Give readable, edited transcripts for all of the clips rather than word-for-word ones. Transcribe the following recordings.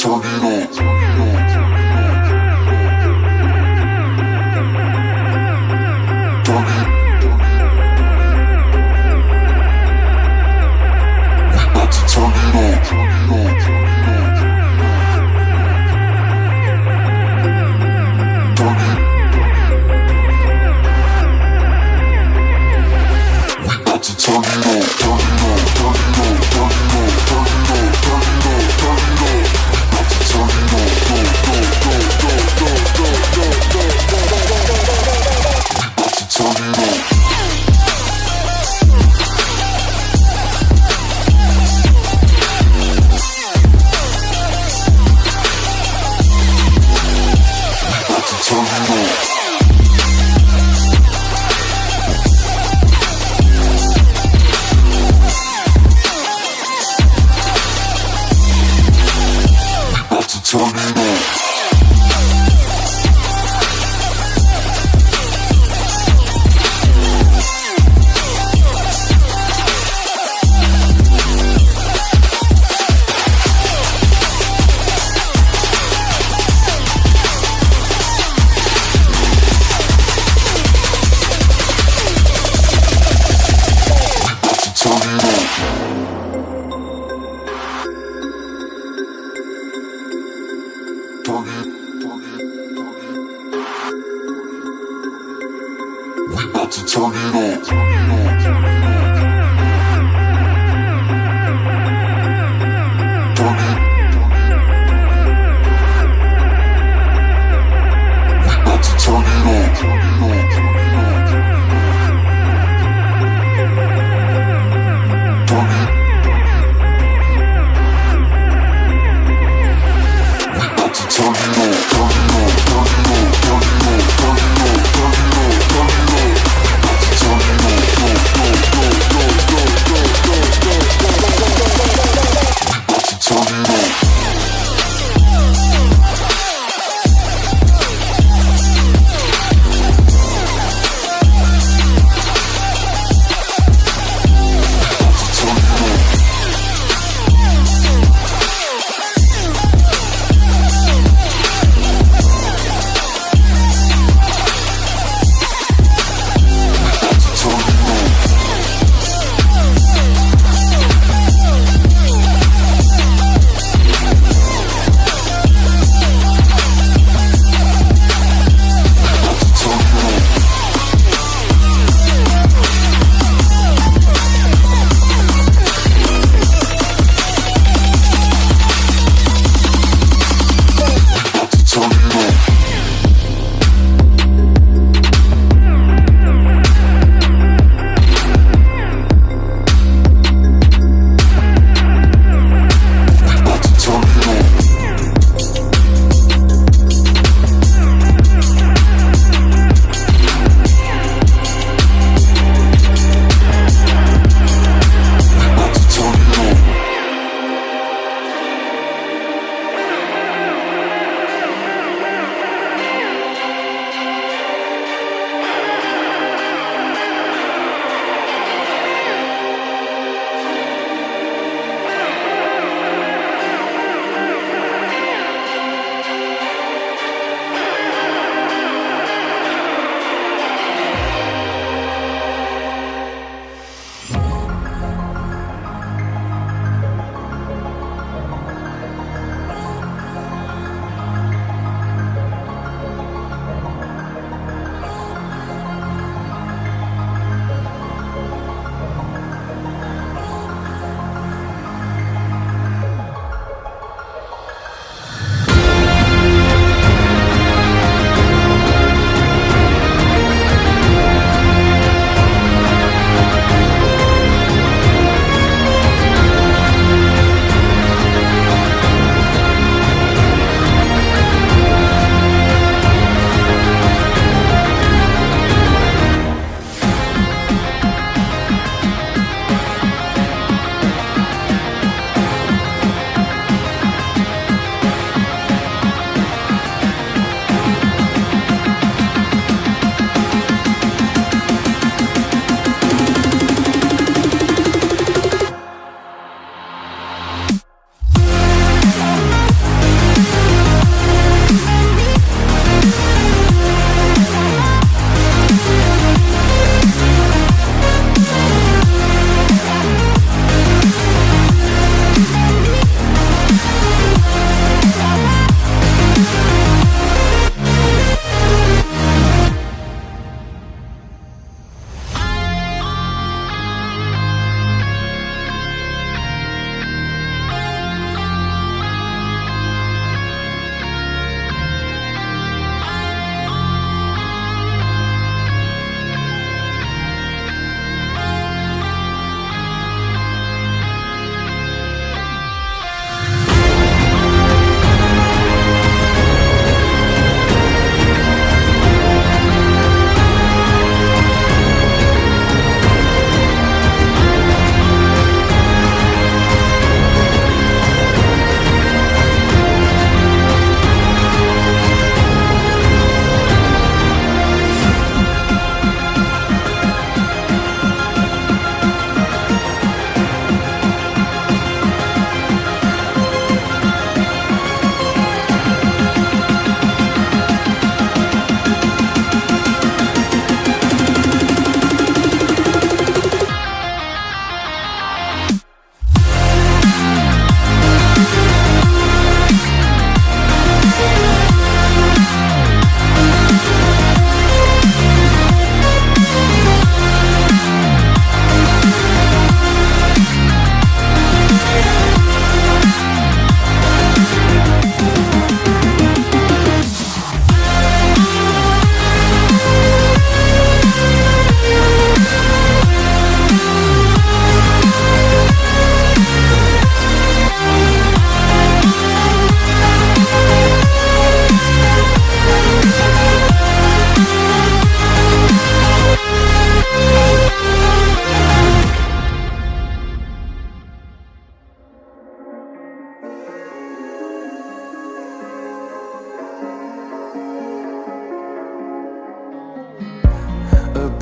Go.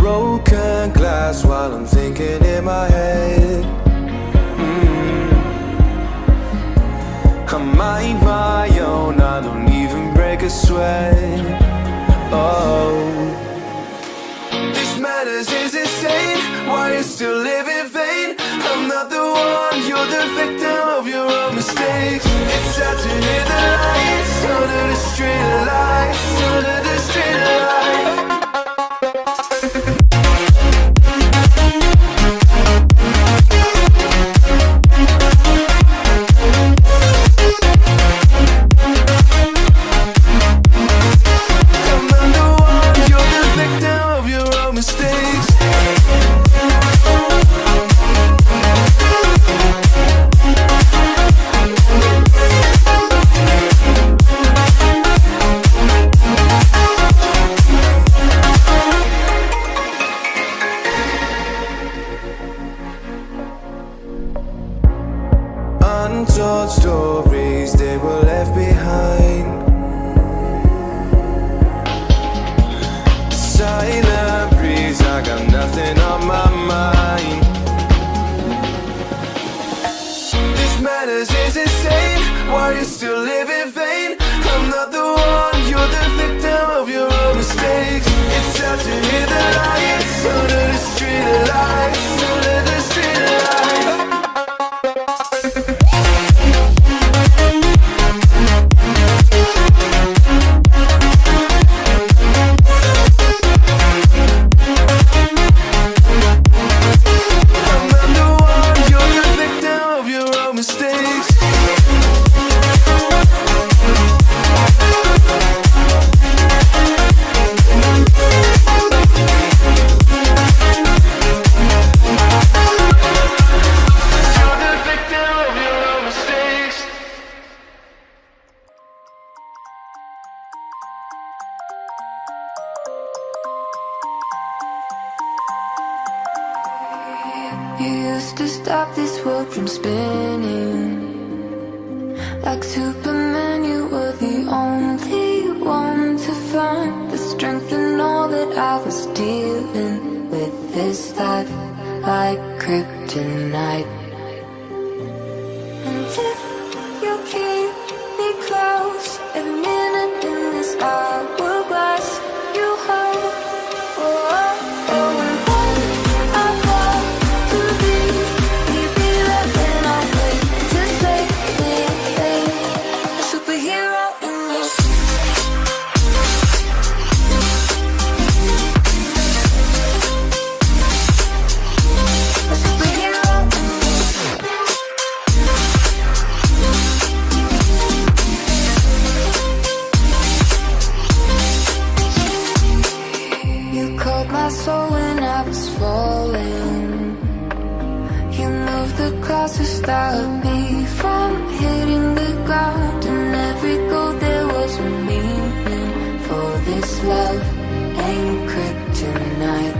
broken glass while I'm thinking in my head. I mind my own, I don't even break a sweat. Oh, this madness is insane. Why you still live in vain? I'm not the one, you're the victim of your own mistakes. It's sad to hear the lights under the street lights, under the street lights. Untold stories, they were left behind. Silent breeze, I got nothing on my mind. This madness is insane. Why you still live in vain? I'm not the one, you're the victim of your own mistakes. It's sad to hear the lights under the street lights, under the street lights. You used to stop this world from spinning. Like Superman, you were the only one to find the strength in all that I was dealing with. This life like kryptonite. And if you keep me close, every minute in this hourglass, you hold. Oh, oh, oh. To stop me from hitting the ground, and every goal there was a meaning. For this love ain't kryptonite.